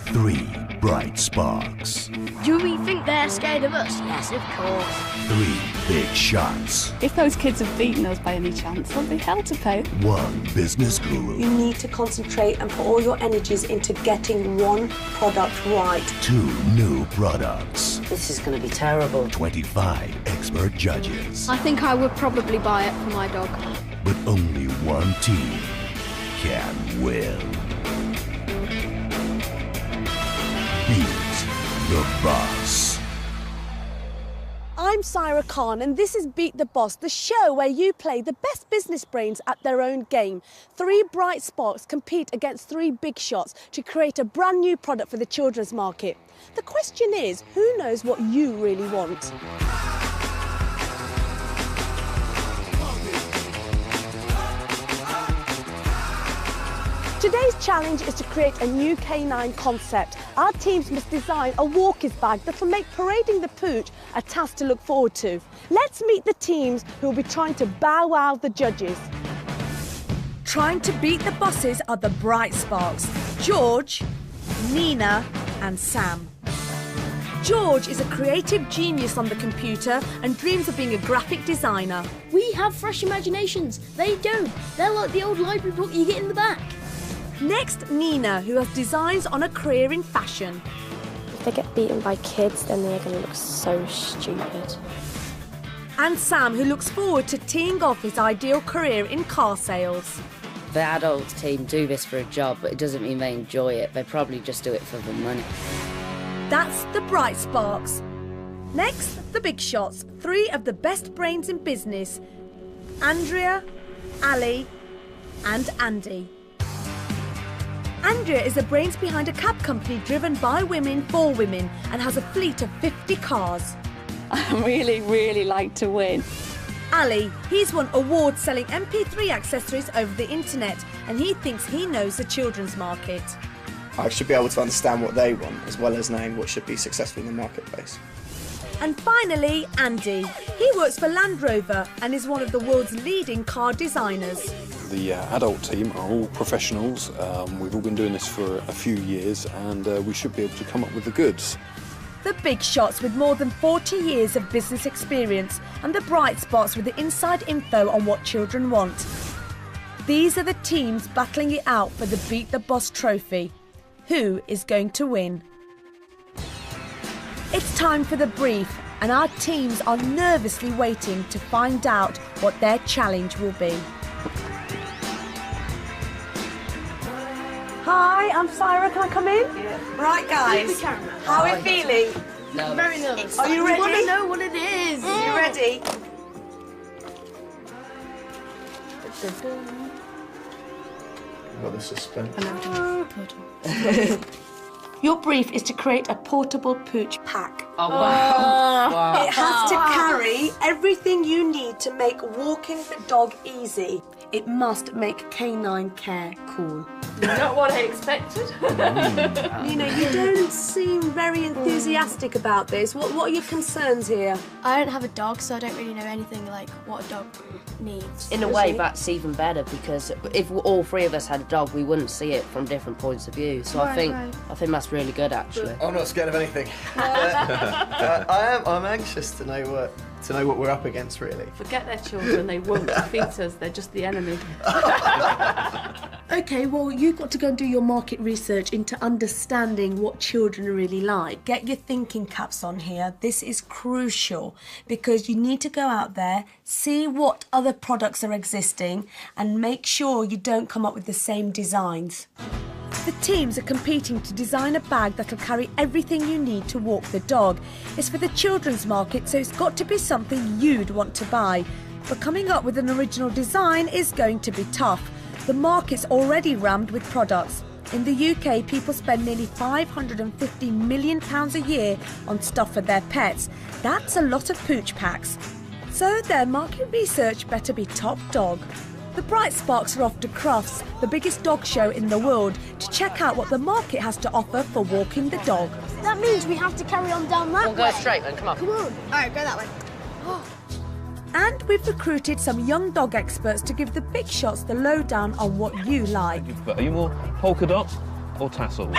3 bright sparks. Do we think they're scared of us? Yes, of course. 3 big shots. If those kids have beaten us by any chance, there'll be hell to pay. 1 business guru. You need to concentrate and put all your energies into getting one product right. 2 new products. This is going to be terrible. 25 expert judges. I think I would probably buy it for my dog. But only one team can win. Beat the Boss. I'm Syra Khan and this is Beat the Boss, the show where you play the best business brains at their own game. 3 bright sparks compete against 3 big shots to create a brand new product for the children's market. The question is, who knows what you really want? Today's challenge is to create a new canine concept. Our teams must design a walkers bag that will make parading the pooch a task to look forward to. Let's meet the teams who will be trying to bow wow the judges. Trying to beat the bosses are the bright sparks, George, Nina and Sam. George is a creative genius on the computer and dreams of being a graphic designer. We have fresh imaginations. They don't. They're like the old library book you get in the back. Next, Nina, who has designs on a career in fashion. If they get beaten by kids, then they're going to look so stupid. And Sam, who looks forward to teeing off his ideal career in car sales. The adult team do this for a job, but it doesn't mean they enjoy it. They probably just do it for the money. That's the bright sparks. Next, the big shots. 3 of the best brains in business. Andrea, Ali and Andy. Andrea is the brains behind a cab company driven by women for women and has a fleet of 50 cars. I really like to win. Ali, he's won awards selling MP3 accessories over the internet and he thinks he knows the children's market. I should be able to understand what they want as well as knowing what should be successful in the marketplace. And finally, Andy. He works for Land Rover and is one of the world's leading car designers. The adult team are all professionals. We've all been doing this for a few years and we should be able to come up with the goods. The big shots with more than 40 years of business experience and the bright spots with the inside info on what children want. These are the teams battling it out for the Beat the Boss trophy. Who is going to win? It's time for the brief and our teams are nervously waiting to find out what their challenge will be. Hi, I'm Syra, can I come in? Yeah. Right guys, how are you feeling? No. Very nervous. Are you ready? I want to know what it is. Are you ready? Got the suspense. Your brief is to create a portable pooch pack. Oh, wow. Wow. It has to carry everything you need to make walking the dog easy. It must make canine care cool. Not what I expected. Nina, you don't seem very enthusiastic about this. What are your concerns here? I don't have a dog, so I don't really know anything like what a dog needs. In a way, that's even better because if all 3 of us had a dog, we wouldn't see it from different points of view. So I think that's really good, actually. I'm not scared of anything. I'm anxious to know what we're up against, really. Forget their children, they won't defeat us, they're just the enemy. OK, well, you've got to go and do your market research into understanding what children really like. Get your thinking caps on here. This is crucial because you need to go out there, see what other products are existing and make sure you don't come up with the same designs. The teams are competing to design a bag that'll carry everything you need to walk the dog. It's for the children's market, so it's got to be something you'd want to buy. But coming up with an original design is going to be tough. The market's already rammed with products. In the UK, people spend nearly £550 million a year on stuff for their pets. That's a lot of pooch packs. So their market research better be top dog. The Bright Sparks are off to Crufts, the biggest dog show in the world, to check out what the market has to offer for walking the dog. That means we have to carry on down that way. We'll go straight then, come on. Come on. All right, go that way. And we've recruited some young dog experts to give the big shots the lowdown on what you like. But are you more polka dot or tassels?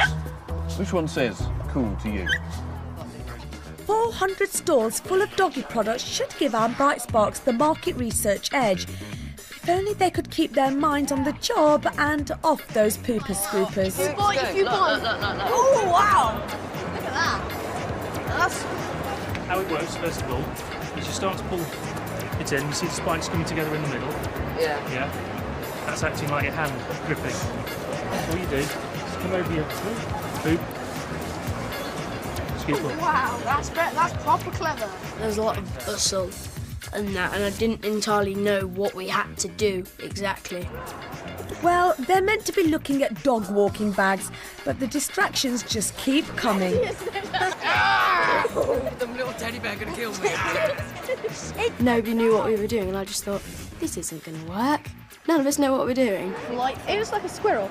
Which one says cool to you? 400 stalls full of doggy products should give our Bright Sparks the market research edge. If only they could keep their minds on the job and off those pooper scoopers. Look, Oh, wow! Look at that. How it works, first of all, is you start to pull it in, you see the spikes coming together in the middle. Yeah. Yeah. That's acting like your hand gripping. All you do is come over your boop. Just keep up. Wow, that's proper clever. There's a lot of bustle and that, and I didn't entirely know what we had to do exactly. Well, they're meant to be looking at dog walking bags, but the distractions just keep coming. The little teddy bear gonna kill me. Nobody knew what we were doing, and I just thought, this isn't gonna work. None of us know what we're doing. It was like a squirrel.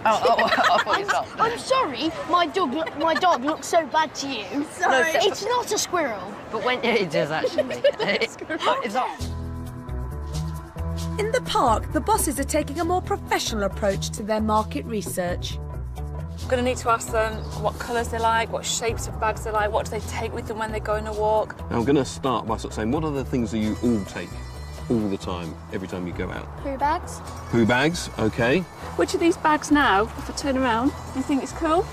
I'm sorry, my dog looks so bad to you. Sorry. It's not a squirrel. But when it does actually. It's not. In the park, the bosses are taking a more professional approach to their market research. I'm going to need to ask them what colours they like, what shapes of bags they like, what do they take with them when they go on a walk. Now, I'm going to start by sort of saying, what are the things that you all take all the time, every time you go out? Poo bags. Poo bags, OK. Which of these bags now, if I turn around, do you think it's cool?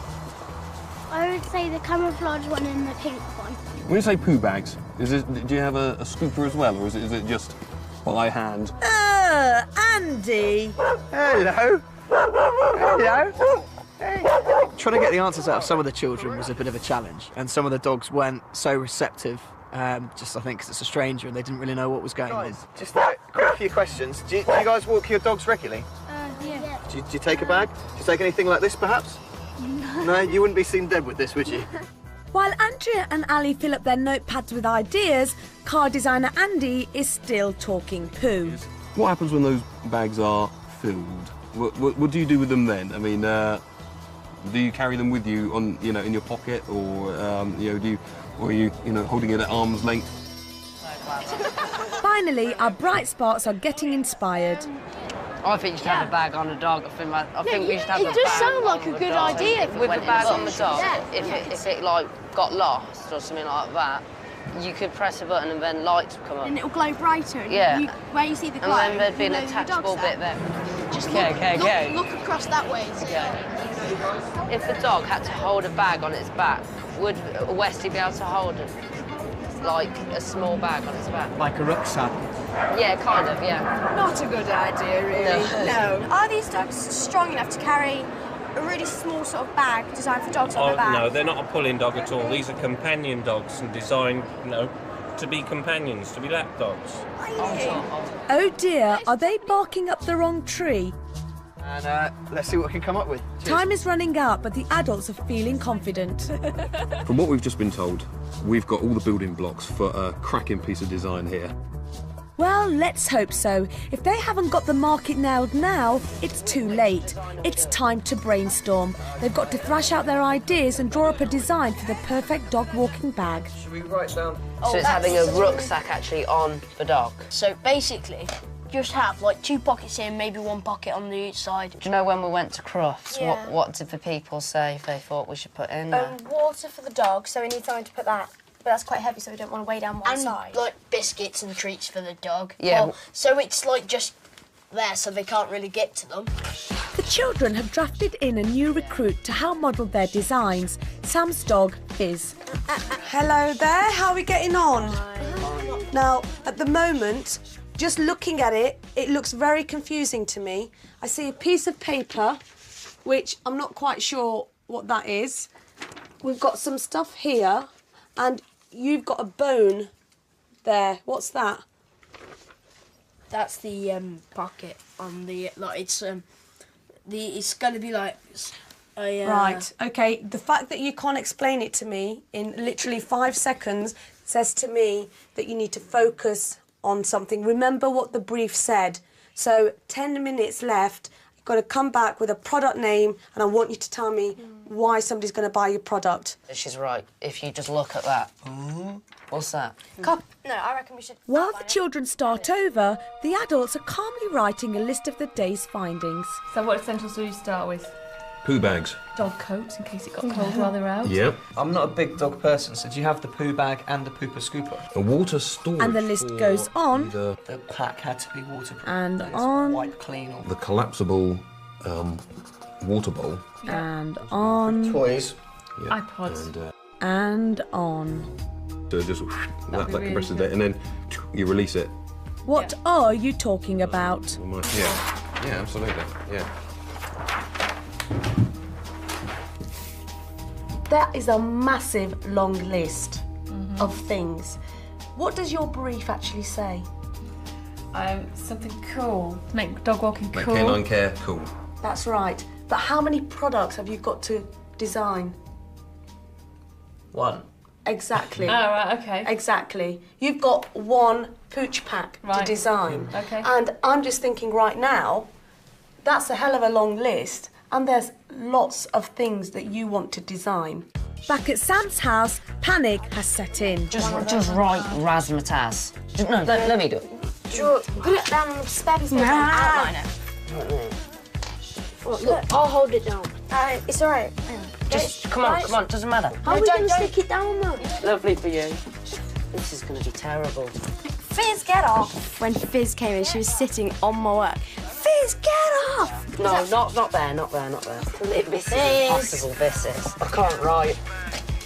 I would say the camouflage one and the pink one. When you say poo bags, do you have a scooper as well, or is it just by hand? Andy! Hello. Hello. Hey. Trying to get the answers out of some of the children was a bit of a challenge, and some of the dogs weren't so receptive. Just I think because it's a stranger and they didn't really know what was going on. Just a few questions. Do you guys walk your dogs regularly? Yeah. Do you take a bag? Do you take anything like this, perhaps? No, you wouldn't be seen dead with this, would you? While Andrea and Ali fill up their notepads with ideas, car designer Andy is still talking poo. What happens when those bags are filled? What do you do with them then? I mean, do you carry them with you on, in your pocket, or are you holding it at arm's length? Finally, our Bright Sparks are getting inspired. I think you should have a bag on a dog. I think we should have a bag. It does sound like a good idea. With a bag on the dog, Yeah. if it like got lost or something like that, you could press a button and then lights would come on. And it'll glow brighter. And Yeah. Where you see the glow. And then there'd be an you know your attachable dog's bit there. there. Just Okay. look across that way. If the dog had to hold a bag on its back, would Westy be able to hold it? Like a small bag on its back? Like a rucksack? Yeah, kind of, yeah. Not a good idea, really. No. Are these dogs strong enough to carry a really small sort of bag designed for dogs on their back? No, they're not a pulling dog at all. These are companion dogs and designed, to be companions, to be lap dogs. Oh dear, are they barking up the wrong tree? And let's see what we can come up with. Cheers. Time is running out, but the adults are feeling confident. From what we've just been told, we've got all the building blocks for a cracking piece of design here. Well, let's hope so. If they haven't got the market nailed now, it's too late. It's time to brainstorm. They've got to thrash out their ideas and draw up a design for the perfect dog walking bag. Should we write down? So it's having a rucksack actually on the dog. So basically, just have like 2 pockets here and maybe 1 pocket on the side. Do you know when we went to Crufts, Yeah. what did the people say if they thought we should put in there? Water for the dog, so we need something to put that. But that's quite heavy, so we don't want to weigh down one And side. like biscuits and treats for the dog. Yeah. Well, so it's like just there, so they can't really get to them. The children have drafted in a new recruit to help model their designs. Sam's dog, Fizz. Hello there, how are we getting on? Now, at the moment, just looking at it, it looks very confusing to me. I see a piece of paper, which I'm not quite sure what that is. We've got some stuff here, and you've got a bone there. What's that? That's the pocket on the it's gonna be like Right, okay. The fact that you can't explain it to me in literally 5 seconds says to me that you need to focus on something. Remember what the brief said. So 10 minutes left. You've got to come back with a product name, and I want you to tell me why somebody's going to buy your product. She's right. If you just look at that. What's that? No, I reckon we should... While the children start over, the adults are calmly writing a list of the day's findings. So what essentials do you start with? Poo bags. Dog coats in case it got cold while they were out. Yep. I'm not a big dog person, so do you have the poo bag and the pooper scooper? A water storage. And the list goes on. The pack had to be waterproof. And It's on. wipe clean. Or... The collapsible water bowl. And on. Toys. Yeah. iPods. And on. So just that really compresses good. it, and then you release it. What are you talking about? Yeah, absolutely. Yeah. That is a massive long list of things. What does your brief actually say? Something cool to make dog walking Make cool. canine care cool. That's right. But how many products have you got to design? 1. Exactly. Oh, right, okay. Exactly. You've got 1 pooch pack to Right. design. Okay. And I'm just thinking right now, that's a hell of a long list, and there's lots of things that you want to design. Back at Sam's house, panic has set in. Just write razzmatazz. No, let me do it. Put it down on the spare piece of paper and outline it. Look, I'll hold it down. It's all right. Just come on, doesn't matter. How are we going to stick it down, though? Lovely for you. This is going to be terrible. Fizz, get off. When Fizz came in, she was sitting on my work. Fizz, get off! No, not there. This is impossible, this is. I can't write.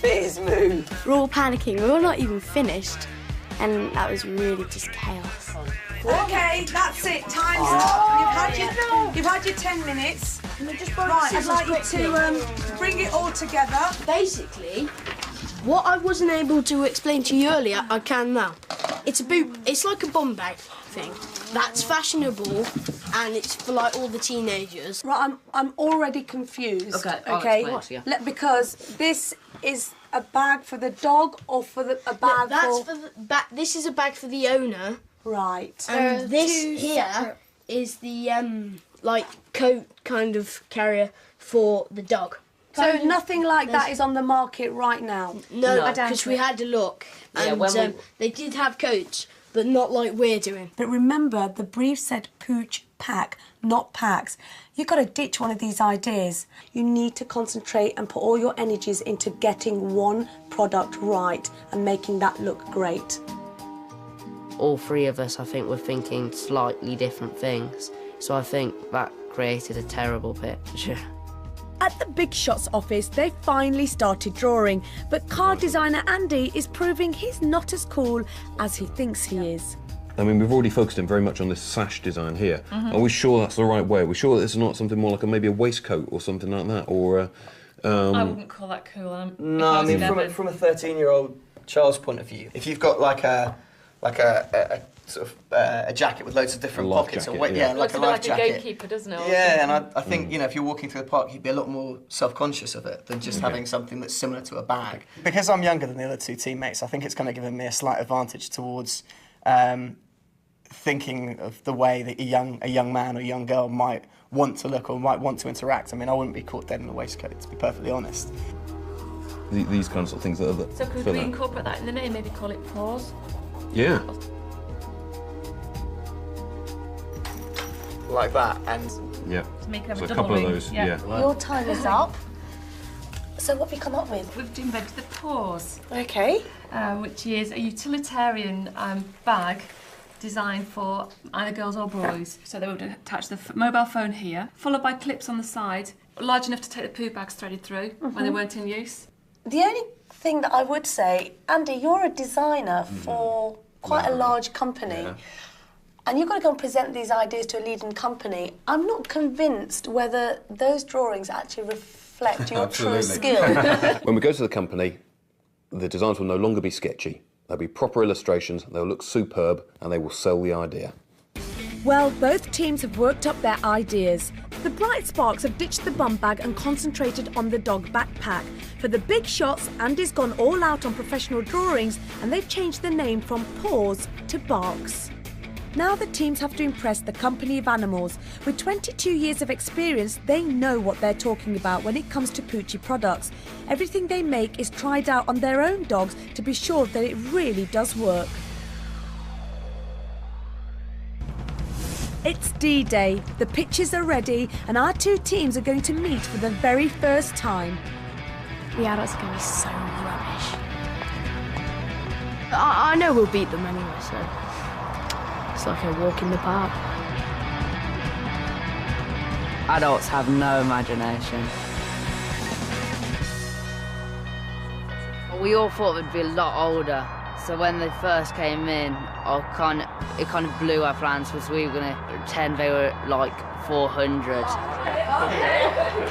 Fizz, move. We're all panicking. We were not even finished. And that was really just chaos. Okay, that's it. Time's up. You've had your 10 minutes. Right, I'd like you to bring it all together. Basically, what I wasn't able to explain to you earlier, I can now. It's a boot. It's like a bum bag thing. That's fashionable, and it's for like all the teenagers. Right, I'm already confused. Okay, I'll explain to you. Because this is a bag for the dog or for a bag That's for... for the this is a bag for the owner. Right. And this here is the like coat kind of carrier for the dog. So nothing like that is on the market right now? No, because we had a look, and they did have coats, but not like we're doing. But remember, the brief said pooch pack, not packs. You've got to ditch one of these ideas. You need to concentrate and put all your energies into getting one product right and making that look great. All 3 of us, I think, were thinking slightly different things. So I think that created a terrible picture. At the Big Shots office, they finally started drawing, but car designer Andy is proving he's not as cool as he thinks he is. I mean, we've already focused in very much on this sash design here. Are we sure that's the right way? Are we sure that it's not something more like maybe a waistcoat or something like that? Or I wouldn't call that cool. No, I mean, from a 13-year-old child's point of view, if you've got like a sort of a jacket with loads of different pockets, jacket, or It like looks a a bit life like jacket. a gatekeeper, doesn't it? Yeah, and I think if you're walking through the park, you'd be a lot more self-conscious of it than just having something that's similar to a bag. Because I'm younger than the other 2 teammates, I think it's kind of given me a slight advantage towards thinking of the way that a young man or young girl might want to look or might want to interact. I mean, I wouldn't be caught dead in the waistcoat, to be perfectly honest. these kinds of things that are... So could we incorporate that in the name? Maybe call it paws? Yeah. Like that, and... Yeah. To make it have So a a double couple ring. of those, yeah. Your time is up. So what have you come up with? We've invented the paws. Okay. Which is a utilitarian bag designed for either girls or boys. So they would attach the mobile phone here, followed by clips on the side, large enough to take the poo bags threaded through when they weren't in use. The only thing that I would say, Andy, you're a designer for quite a large company. Yeah. And you've got to go and present these ideas to a leading company. I'm not convinced whether those drawings actually reflect your true skill. When we go to the company, the designs will no longer be sketchy. They'll be proper illustrations, they'll look superb, and they will sell the idea. Well, both teams have worked up their ideas. The Bright Sparks have ditched the bum bag and concentrated on the dog backpack. For the Big Shots, Andy's gone all out on professional drawings, and they've changed the name from Paws to Barks. Now the teams have to impress the company of animals. With 22 years of experience, they know what they're talking about when it comes to Poochie products. Everything they make is tried out on their own dogs to be sure that it really does work. It's D-Day, the pitches are ready, and our two teams are going to meet for the very first time. The adults are going to be so rubbish. I know we'll beat them anyway, so it's like a walk in the park. Adults have no imagination. We all thought they'd be a lot older, so when they first came in, it kind of blew our plans because we were going to pretend they were like 400.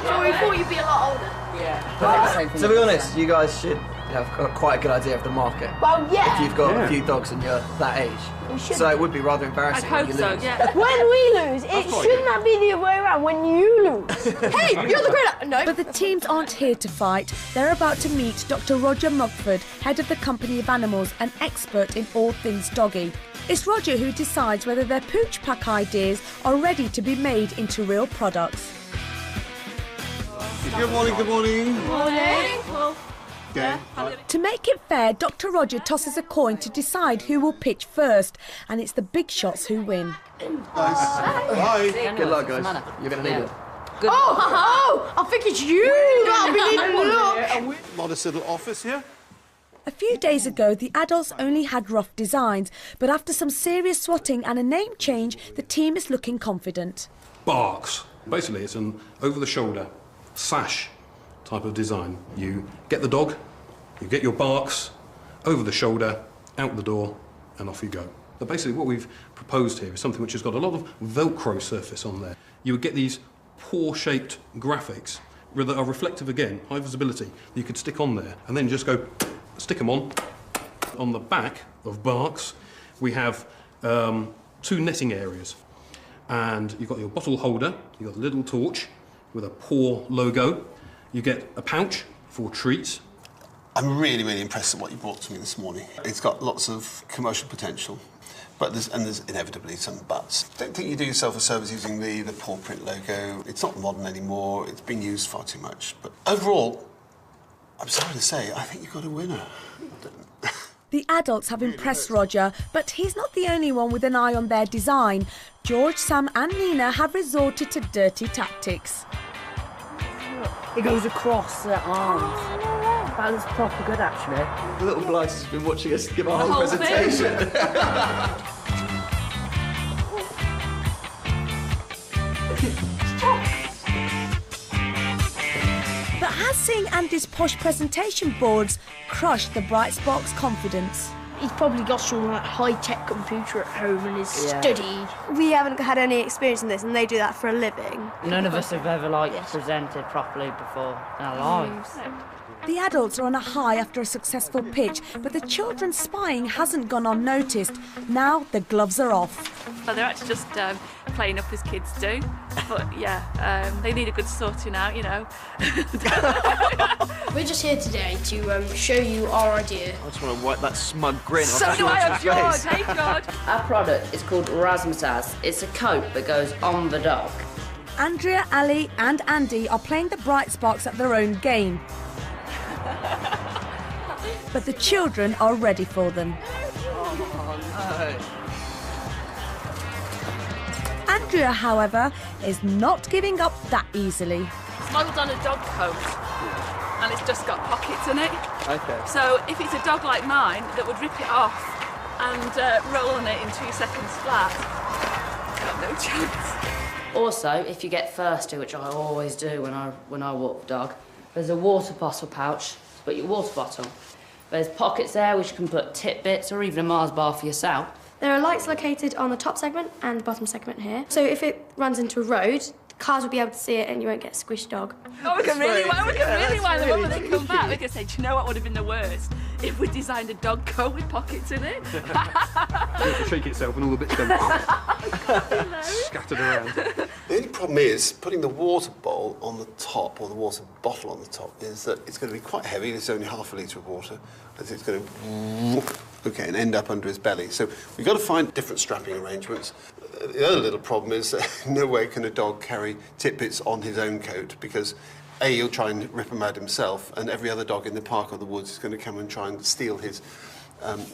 So we thought you'd be a lot older? Yeah. To be honest, you guys should have got quite a good idea of the market. Well, yeah. If you've got a few dogs and you're that age. So it would be rather embarrassing when you lose. When we lose, it shouldn't that be the other way around when you lose? Hey, you're the great... No. But the teams aren't here to fight. They're about to meet Dr. Roger Mugford, head of the Company of Animals, an expert in all things doggy. It's Roger who decides whether their pooch pack ideas are ready to be made into real products. Good morning, good morning. Good morning. Okay. To make it fair, Dr. Roger tosses a coin to decide who will pitch first, and it's the big shots who win. Bye. Good luck, guys. You're going to need it. I think it's you that'll be needing luck. Modest little office here. A few days ago, the adults only had rough designs, but after some serious swatting and a name change, the team is looking confident. Barks. Basically, it's an over-the-shoulder sash type of design. You get the dog, you get your barks, over the shoulder, out the door, and off you go. But basically what we've proposed here is something which has got a lot of Velcro surface on there. You would get these paw-shaped graphics that are reflective again, high visibility, that you could stick on there, and then just go stick them on. On the back of barks, we have 2 netting areas. And you've got your bottle holder, you've got a little torch with a paw logo. You get a pouch for treats. I'm really, really impressed at what you brought to me this morning. It's got lots of commercial potential, but there's inevitably some buts. Don't think you do yourself a service using the paw print logo. It's not modern anymore. It's been used far too much. But overall, I'm sorry to say, I think you've got a winner. The adults have impressed Roger, but he's not the only one with an eye on their design. George, Sam and Nina have resorted to dirty tactics. It goes across their arms. That looks proper good, actually. The little blighter's has been watching us give our whole presentation. But has seeing Andy's posh presentation boards crushed the Brightspark's confidence? He's probably got some like high-tech computer at home in his study. We haven't had any experience in this, and they do that for a living. None of us have ever, presented properly before in our lives. The adults are on a high after a successful pitch, but the children's spying hasn't gone unnoticed. Now the gloves are off. Well, they're actually just playing up as kids do. But yeah, they need a good sorting out, you know. We're just here today to show you our idea. I just want to wipe that smug grin off So do I on George, hey George. Our product is called Razzmatazz. It's a coat that goes on the dog. Andrea, Ali and Andy are playing the Brightsparks at their own game. But the children are ready for them. Andrea, however, is not giving up that easily. It's modelled on a dog coat, and it's just got pockets in it. Okay. So if it's a dog like mine that would rip it off and roll on it in 2 seconds flat, got no chance. Also, if you get thirsty, which I always do when I walk the dog, there's a water bottle pouch to put your water bottle. There's pockets there which you can put tidbits or even a Mars bar for yourself. There are lights located on the top segment and bottom segment here. So if it runs into a road, cars will be able to see it and you won't get a squished dog. Oh, we can really wind them up when they come back. We can say, do you know what would have been the worst? If we designed a dog coat with pockets in it. You have to shake itself and all the bits go scattered around. The only problem is putting the water bowl on the top, or the water bottle on the top, is that it's going to be quite heavy. It's only half a litre of water. It's going to and end up under his belly. So we've got to find different strapping arrangements. The other little problem is that no way can a dog carry tidbits on his own coat, because A, he'll try and rip them out himself, and every other dog in the park or the woods is going to come and try and steal his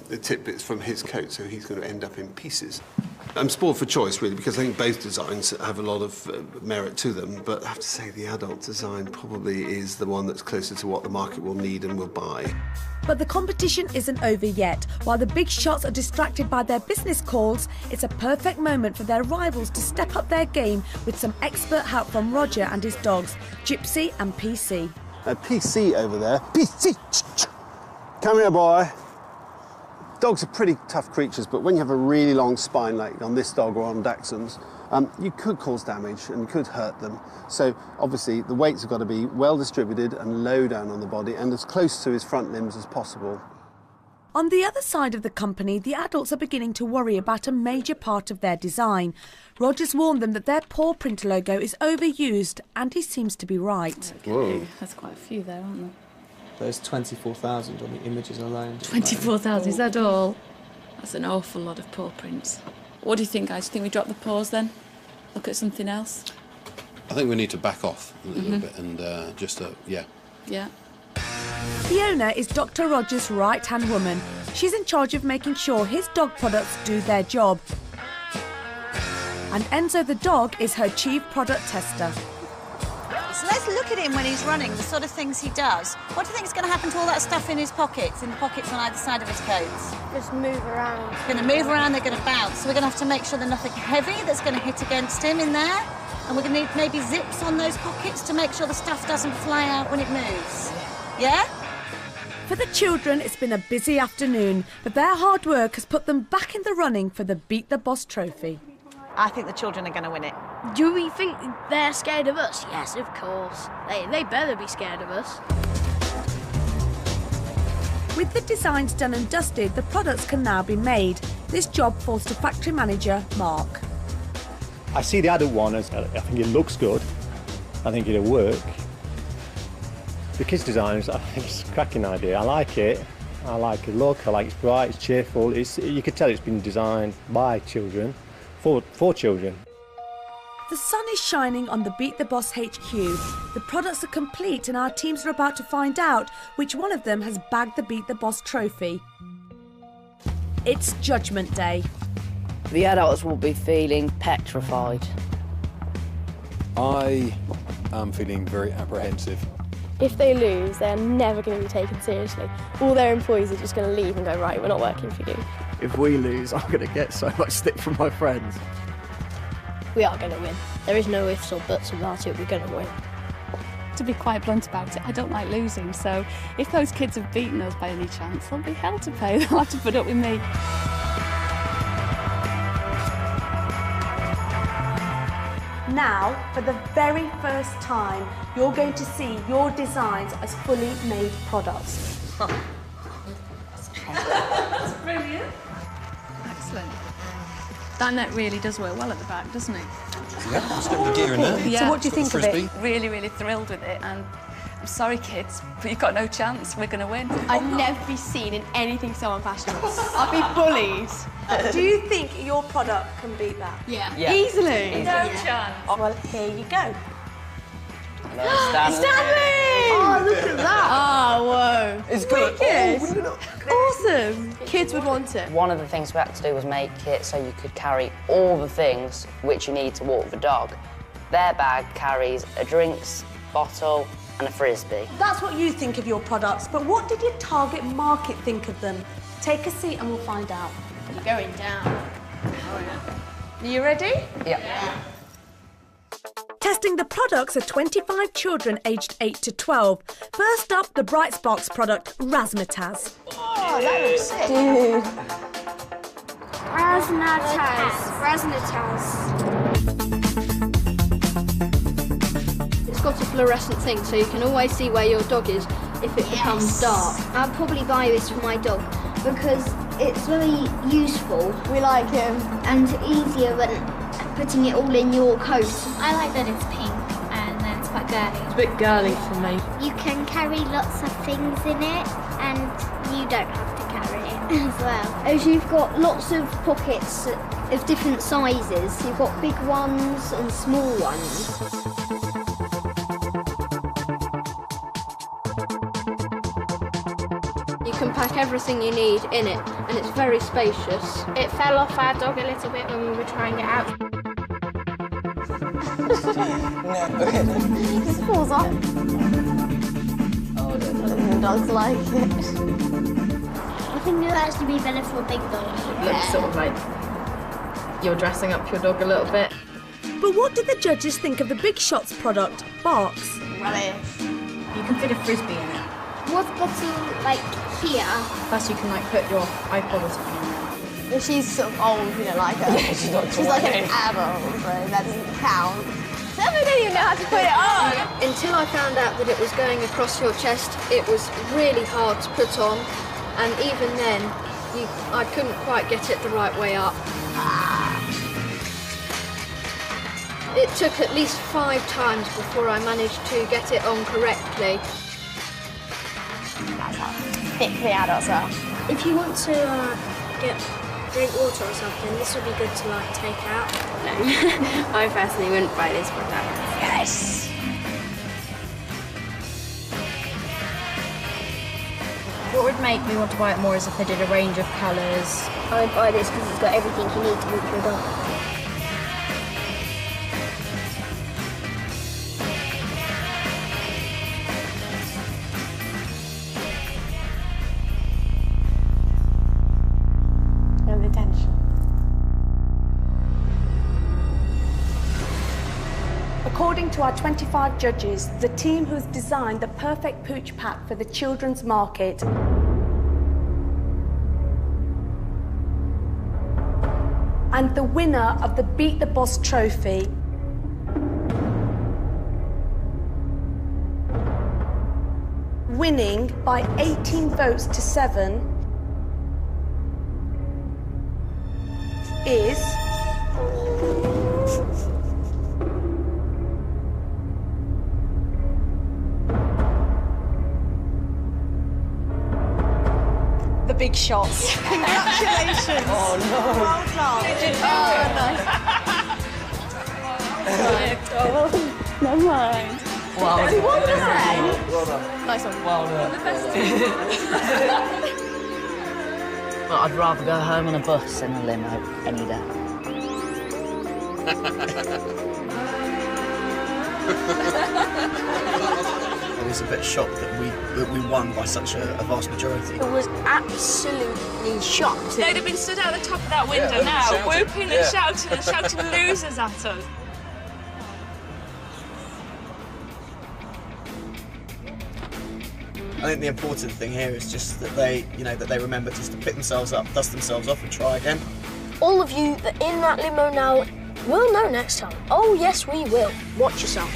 the tidbits from his coat, so he's going to end up in pieces. I'm spoiled for choice, really, because I think both designs have a lot of merit to them, but I have to say the adult design probably is the one that's closer to what the market will need and will buy. But the competition isn't over yet. While the big shots are distracted by their business calls, it's a perfect moment for their rivals to step up their game with some expert help from Roger and his dogs, Gypsy and PC. PC over there. PC! Come here, boy. Dogs are pretty tough creatures, but when you have a really long spine, like on this dog or on Dachshunds, you could cause damage and could hurt them. So obviously the weights have got to be well distributed and low down on the body and as close to his front limbs as possible. On the other side of the company, the adults are beginning to worry about a major part of their design. Roger's warned them that their paw print logo is overused, and he seems to be right. Whoa. There's quite a few there, aren't there? There's 24,000 on the images alone. 24,000, is that all? That's an awful lot of paw prints. What do you think, guys? Do you think we drop the paws then? Look at something else? I think we need to back off a little bit and yeah. Yeah. Fiona is Dr. Roger's right-hand woman. She's in charge of making sure his dog products do their job. And Enzo the dog is her chief product tester. So let's look at him when he's running, the sort of things he does. What do you think is going to happen to all that stuff in his pockets, in the pockets on either side of his coats? Just move around. They're going to move around, they're going to bounce. So we're going to have to make sure there's nothing heavy that's going to hit against him in there. And we're going to need maybe zips on those pockets to make sure the stuff doesn't fly out when it moves. Yeah? For the children, it's been a busy afternoon, but their hard work has put them back in the running for the Beat the Boss trophy. I think the children are going to win it. Do we think they're scared of us? Yes, of course. They better be scared of us. With the designs done and dusted, the products can now be made. This job falls to factory manager Mark. I see the adult one as, I think it looks good. I think it'll work. The kids' designs, I think it's a cracking idea. I like it. I like the look. I like it's bright, it's cheerful. You could tell it's been designed by children, for children. The sun is shining on the Beat the Boss HQ. The products are complete and our teams are about to find out which one of them has bagged the Beat the Boss trophy. It's Judgment Day. The adults will be feeling petrified. I am feeling very apprehensive. If they lose, they're never going to be taken seriously. All their employees are just going to leave and go, right, we're not working for you. If we lose, I'm going to get so much stick from my friends. We are going to win. There is no ifs or buts about it. We're going to win. To be quite blunt about it, I don't like losing, so if those kids have beaten us by any chance, there'll be hell to pay. They'll have to put up with me. Now, for the very first time, you're going to see your designs as fully made products. That's brilliant. Excellent. That net really does work well at the back, doesn't it? Yeah, it's got the gear in there. Yeah. So what do you think of it? Really, really thrilled with it, and I'm sorry, kids, but you've got no chance. We're going to win. I'd never be seen in anything so unfashionable. I'd be bullied. Do you think your product can beat that? Yeah. No Easily. chance. Well, here you go. Stanley! Oh, look at that. Oh, whoa. It's good. Wicked. Awesome. Kids would want it. One of the things we had to do was make it so you could carry all the things which you need to walk the dog. Their bag carries a drinks bottle and a frisbee. That's what you think of your products, but what did your target market think of them? Take a seat and we'll find out. You're going down. Oh, yeah. Are you ready? Yeah. Testing the products are 25 children aged 8 to 12. First up, the Bright Sparks product, Razzmatazz. Oh, that looks sick. Dude. Razzmatazz. It's got a fluorescent thing, so you can always see where your dog is if it becomes dark. I'd probably buy this for my dog because it's very useful. We like him. And easier than putting it all in your coat. I like that it's pink and then it's quite girly. It's a bit girly for me. You can carry lots of things in it and you don't have to carry it as well. As you've got lots of pockets of different sizes. You've got big ones and small ones. You can pack everything you need in it, and it's very spacious. It fell off our dog a little bit when we were trying it out. It just falls off. Oh, the dogs like it. I think it would actually be better for a big dog. It looks sort of like you're dressing up your dog a little bit. But what did the judges think of the Big Shots product, Barks? Rubbish. You can fit a frisbee in it. What's better, like, here? Plus you can like put your iPod or something in there. If she's sort of old, you don't like her. She's like an adult, so that doesn't count. They don't even know how to put it on. Until I found out that it was going across your chest, it was really hard to put on, and even then, I couldn't quite get it the right way up. It took at least 5 times before I managed to get it on correctly. That's how thick the adults are. If you want to drink water or something, this would be good to like take out. No, I personally wouldn't buy this product. Yes. What would make me want to buy it more is if they did a range of colours. I would buy this because it's got everything you need to walk your dog. And the tension. According to our 25 judges, the team who has designed the perfect pooch pack for the children's market and the winner of the Beat the Boss trophy winning by 18 votes to 7 is the Big Shots. Congratulations. Oh no. Well done. Oh, never mind. Wow. He won that. Well done. Nice one. Well done. But I'd rather go home on a bus than a limo any day. I was a bit shocked that we won by such a vast majority. It was absolutely shocked. They'd have been stood at the top of that window Yeah, now, shouting. whooping Yeah. and shouting losers at us. I think the important thing here is just that they remember just to pick themselves up, dust themselves off, and try again. All of you that are in that limo now will know next time. Oh yes, we will. Watch yourself.